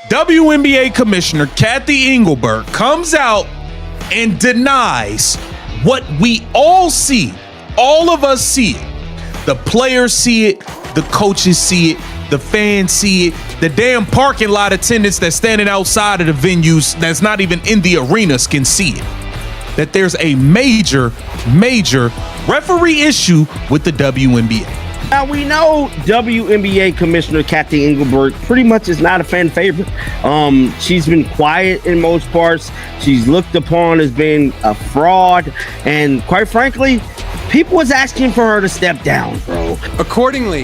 WNBA Commissioner Kathy Engelbert comes out and denies what we all see. All of us see it. The players see it. The coaches see it. The fans see it. The damn parking lot attendants that's standing outside of the venues that's not even in the arenas can see it. That there's a major referee issue with the WNBA. Now, we know WNBA Commissioner Kathy Engelbert pretty much is not a fan favorite. She's been quiet in most parts. She's looked upon as being a fraud. And quite frankly, people was asking for her to step down, bro. Accordingly,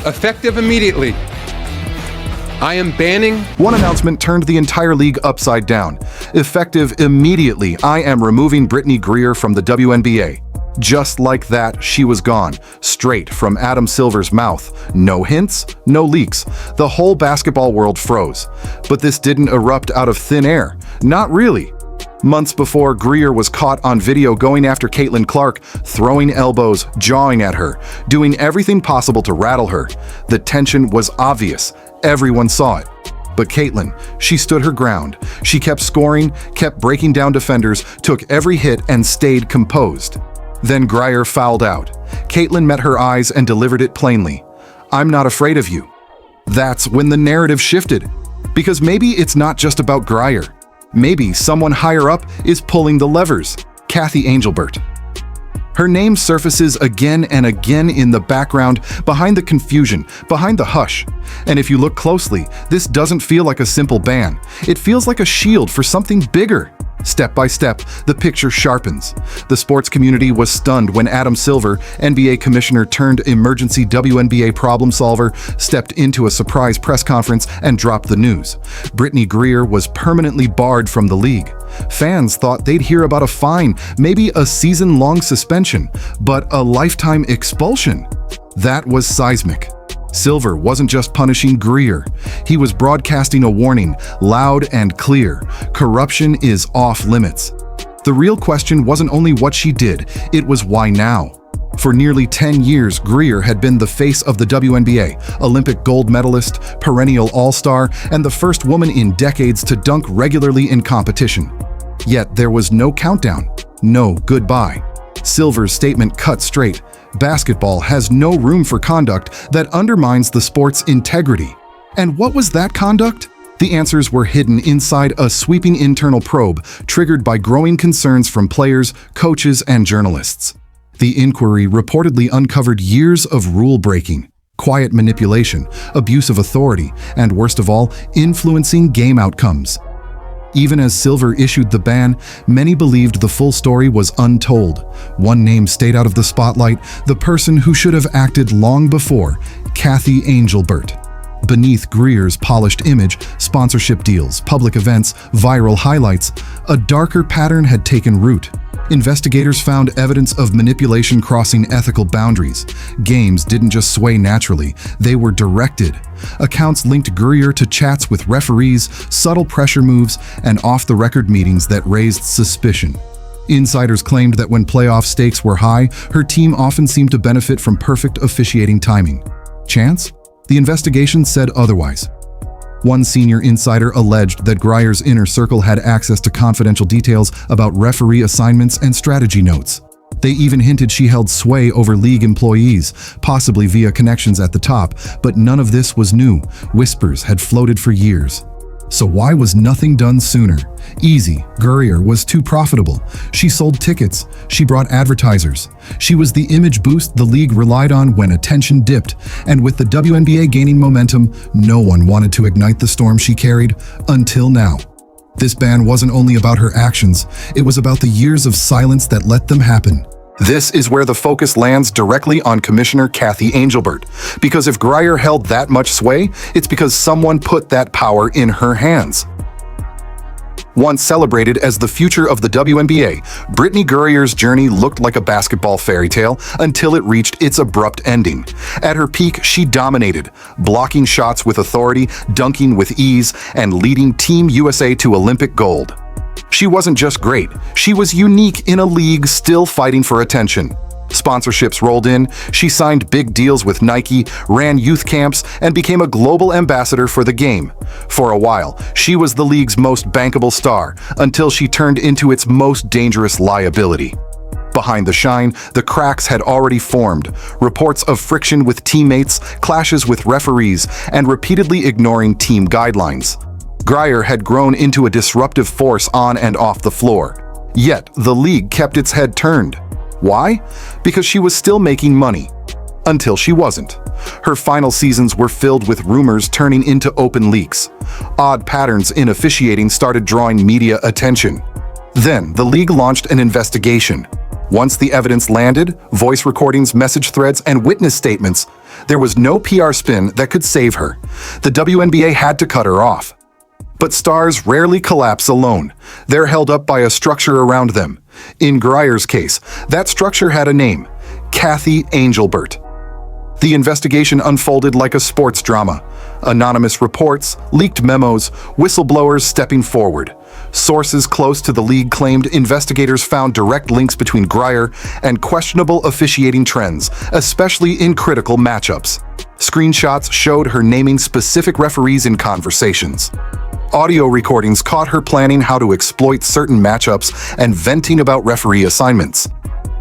effective immediately, I am banning. One announcement turned the entire league upside down. Effective immediately, I am removing Brittney Griner from the WNBA. Just like that, she was gone, straight from Adam Silver's mouth. No hints, no leaks. The whole basketball world froze. But this didn't erupt out of thin air. Not really. Months before, Griner was caught on video going after Caitlin Clark, throwing elbows, jawing at her, doing everything possible to rattle her. The tension was obvious. Everyone saw it. But Caitlin, she stood her ground. She kept scoring, kept breaking down defenders, took every hit, and stayed composed. Then Griner fouled out. Caitlin met her eyes and delivered it plainly. I'm not afraid of you. That's when the narrative shifted. Because maybe it's not just about Griner. Maybe someone higher up is pulling the levers. Kathy Engelbert. Her name surfaces again and again in the background, behind the confusion, behind the hush. And if you look closely, this doesn't feel like a simple ban. It feels like a shield for something bigger. Step by step, the picture sharpens. The sports community was stunned when Adam Silver, NBA commissioner turned emergency WNBA problem solver, stepped into a surprise press conference and dropped the news. Brittney Griner was permanently barred from the league. Fans thought they'd hear about a fine, maybe a season-long suspension, but a lifetime expulsion? That was seismic. Silver wasn't just punishing Griner. He was broadcasting a warning, loud and clear. Corruption is off limits. The real question wasn't only what she did, it was why now. For nearly 10 years, Griner had been the face of the WNBA, Olympic gold medalist, perennial all-star, and the first woman in decades to dunk regularly in competition. Yet there was no countdown, no goodbye. Silver's statement cut straight. Basketball has no room for conduct that undermines the sport's integrity. And what was that conduct? The answers were hidden inside a sweeping internal probe triggered by growing concerns from players, coaches, and journalists. The inquiry reportedly uncovered years of rule-breaking, quiet manipulation, abuse of authority, and worst of all, influencing game outcomes. Even as Silver issued the ban, many believed the full story was untold. One name stayed out of the spotlight, the person who should have acted long before, Kathy Engelbert. Beneath Griner's polished image, sponsorship deals, public events, viral highlights, a darker pattern had taken root. Investigators found evidence of manipulation crossing ethical boundaries. Games didn't just sway naturally, they were directed. Accounts linked Griner to chats with referees, subtle pressure moves, and off-the-record meetings that raised suspicion. Insiders claimed that when playoff stakes were high, her team often seemed to benefit from perfect officiating timing. Chance? The investigation said otherwise. One senior insider alleged that Griner's inner circle had access to confidential details about referee assignments and strategy notes. They even hinted she held sway over league employees, possibly via connections at the top, but none of this was new. Whispers had floated for years. So why was nothing done sooner? Easy. Griner was too profitable. She sold tickets. She brought advertisers. She was the image boost the league relied on when attention dipped. And with the WNBA gaining momentum, no one wanted to ignite the storm she carried, until now. This ban wasn't only about her actions, it was about the years of silence that let them happen. This is where the focus lands directly on Commissioner Kathy Engelbert. Because if Griner held that much sway, it's because someone put that power in her hands. Once celebrated as the future of the WNBA, Brittney Griner's journey looked like a basketball fairy tale until it reached its abrupt ending. At her peak, she dominated, blocking shots with authority, dunking with ease, and leading Team USA to Olympic gold. She wasn't just great, she was unique in a league still fighting for attention. Sponsorships rolled in, she signed big deals with Nike, ran youth camps, and became a global ambassador for the game. For a while, she was the league's most bankable star, until she turned into its most dangerous liability. Behind the shine, the cracks had already formed. Reports of friction with teammates, clashes with referees, and repeatedly ignoring team guidelines. Griner had grown into a disruptive force on and off the floor. Yet, the league kept its head turned. Why? Because she was still making money. Until she wasn't. Her final seasons were filled with rumors turning into open leaks. Odd patterns in officiating started drawing media attention. Then, the league launched an investigation. Once the evidence landed, voice recordings, message threads, and witness statements, there was no PR spin that could save her. The WNBA had to cut her off. But stars rarely collapse alone. They're held up by a structure around them. In Griner's case, that structure had a name: Kathy Angelbert. The investigation unfolded like a sports drama. Anonymous reports, leaked memos, whistleblowers stepping forward. Sources close to the league claimed investigators found direct links between Griner and questionable officiating trends, especially in critical matchups. Screenshots showed her naming specific referees in conversations. Audio recordings caught her planning how to exploit certain matchups and venting about referee assignments.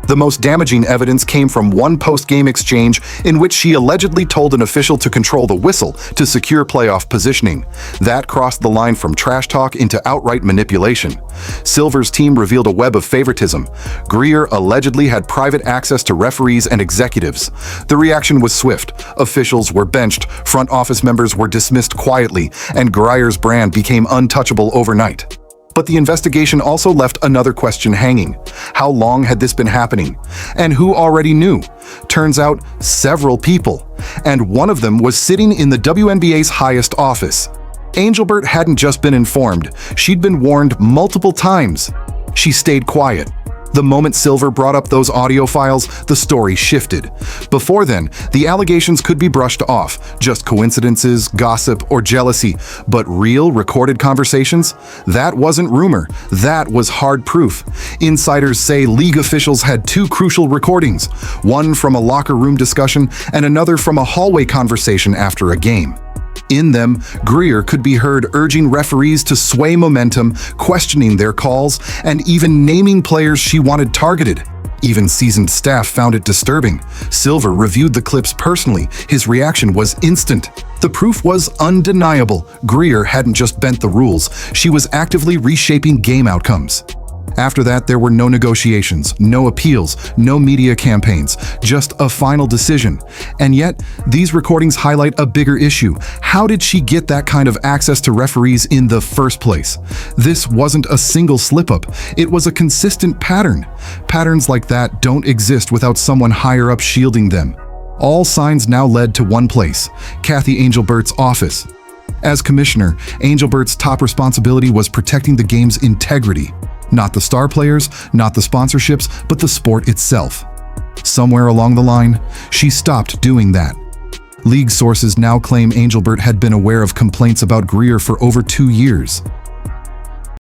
The most damaging evidence came from one post-game exchange in which she allegedly told an official to control the whistle to secure playoff positioning. That crossed the line from trash talk into outright manipulation. Silver's team revealed a web of favoritism. Griner allegedly had private access to referees and executives. The reaction was swift. Officials were benched, front office members were dismissed quietly, and Griner's brand became untouchable overnight. But the investigation also left another question hanging. How long had this been happening? And who already knew? Turns out, several people. And one of them was sitting in the WNBA's highest office. Angelbert hadn't just been informed, she'd been warned multiple times. She stayed quiet. The moment Silver brought up those audio files, the story shifted. Before then, the allegations could be brushed off, just coincidences, gossip, or jealousy. But real, recorded conversations? That wasn't rumor. That was hard proof. Insiders say league officials had two crucial recordings, one from a locker room discussion and another from a hallway conversation after a game. In them, Griner could be heard urging referees to sway momentum, questioning their calls, and even naming players she wanted targeted. Even seasoned staff found it disturbing. Silver reviewed the clips personally. His reaction was instant. The proof was undeniable. Griner hadn't just bent the rules, she was actively reshaping game outcomes. After that, there were no negotiations, no appeals, no media campaigns, just a final decision. And yet, these recordings highlight a bigger issue. How did she get that kind of access to referees in the first place? This wasn't a single slip-up, it was a consistent pattern. Patterns like that don't exist without someone higher up shielding them. All signs now led to one place: Kathy Angelbert's office. As commissioner, Angelbert's top responsibility was protecting the game's integrity. Not the star players, not the sponsorships, but the sport itself. Somewhere along the line, she stopped doing that. League sources now claim Angelbert had been aware of complaints about Griner for over 2 years.